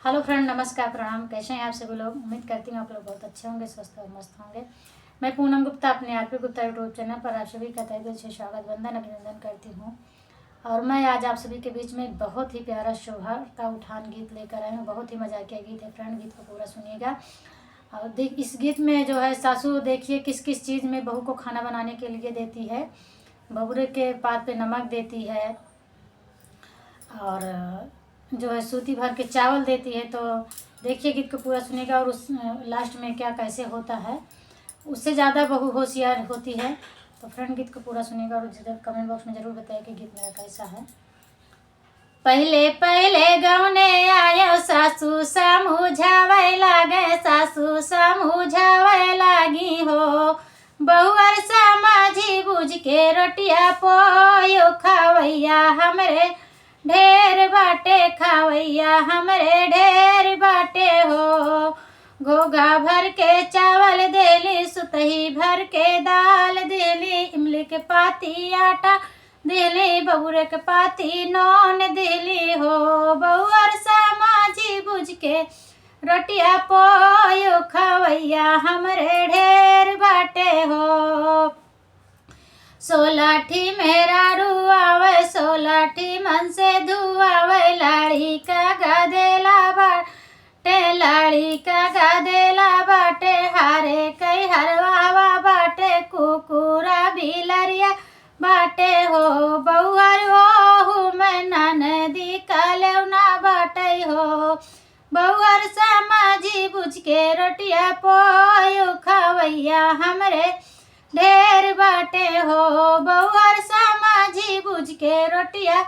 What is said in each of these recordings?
Hello friend, नमस्कार, प्रणाम। कैसे हैं आप सभी लोग? उम्मीद करती हूँ आप लोग बहुत अच्छे होंगे, स्वस्थ और मस्त होंगे। मैं पूनम गुप्ता अपने आरपी गुप्ता यूट्यूब चैनल पर आप सभी का तहे दिल से स्वागत, वंदन, अभिनंदन करती हूँ। और मैं आज आप सभी के बीच में एक बहुत ही प्यारा शोभा का उठान गीत लेकर आई हूँ। बहुत ही मजाकिया गीत है फ्रेंड, गीत को पूरा सुनिएगा। और इस गीत में जो है सासू देखिए किस किस चीज़ में बहू को खाना बनाने के लिए देती है। बबूरे के पात पे नमक देती है और जो है सूती भर के चावल देती है। तो देखिए गीत को पूरा सुनिएगा और उस लास्ट में क्या कैसे होता है, उससे ज़्यादा बहू होशियार होती है। तो फ्रेंड गीत को पूरा सुनिएगा और कमेंट बॉक्स में ज़रूर बताइए कि गीत मेरा कैसा है। पहले पहले गौने आयो सासू समझावे लागे, सासू समझावे लागी हो। बहुअर समझी बुझ के रोटिया पोयो खावैया हमरे ढेर बाटे, खावैया हमरे ढेर बाटे हो। घोगा भर के चावल देली, सुतही भर के दाल देली, इमली के पाती आटा देली, बबूरे के पाती नौन देली हो। बहुअर समाजी बुझ के रोटिया पोयो खावैया हमरे ढेर बाटे हो। सोलाठी मेरा रुआवे, सोलाठी मन से धुआवे, लाड़ी का गादेला बाटे, लाड़ी का गादेला बाटे, हारे कई हरवावा बाटे, कुकुरा बिलरिया बाटे हो। बहुअर हो मैं ननदी का लेवना बाटे हो। बहुअर समाजी बुझ के रोटिया पोयो खावैया हमरे ढेर बाटे हो। बहुअर समाजी बुझ के रोटिया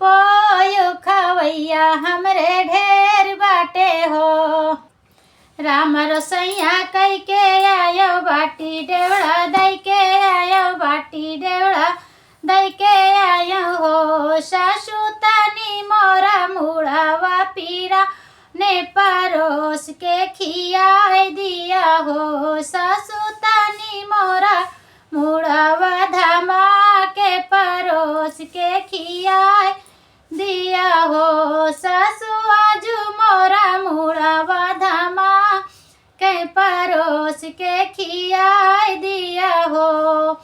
पोयो खावैया हमरे ढेर बाटे हो। राम रसैया कई के आयो बाटी डेवड़ा, दई के आयो बाटी डेवड़ा, दई के आयो हो। सासू तानी मोरा मुड़ावा पीरा ने परोस के खियाए दिया हो। सासू तानी मोरा मुड़ावा धामा के परोस के खियाए दिया हो। सासू आजू मोरा मुड़ावा धामा के परोस के खियाए दिया हो।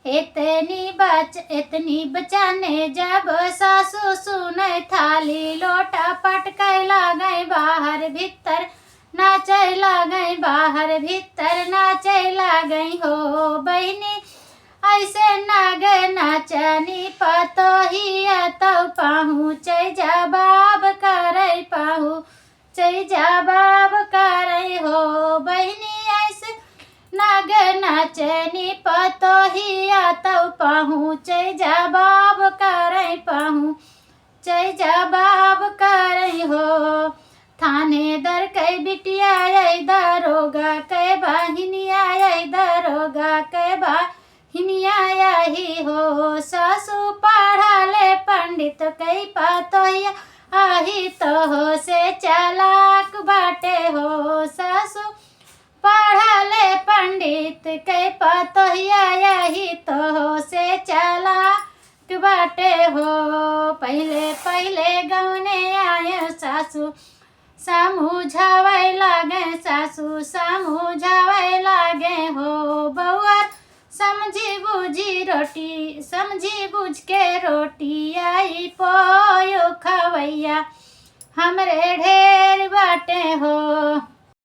इतनी बचाने जब सासू सुने, थाली लोटा पटकै लागै बाहर भीतर नाचै लागै, बाहर भीतर नाचै लागै हो। बहिनी ऐसे नाग नाचनी पतोहिया, तो पहुँचै जवाब करै, पहुँचै जवाब करै हो। बहिनी ऐसे नाग नाचनी पतोहिया, तो पहुँचै जवाब करै, पहुँचै जवाब करै हो। थानेदार कै बिटिया आई दरोगा कै बहिनिया, आई दरोगा कै बहिनिया आई हो। सासू पढ़ा ले पंडित कै पतोहिया, आही तो से चालाक बाटे हो। सासू पढ़ा ले पंडित कै पतोहिया, आही तो से चालाक बाटे हो। पहले पहले गौने आए सासू समझावे लागे, सासू समझावे लागे हो। बहुअर समझी बुझ के रोटी आई पोयो खावैया हमरे ढेर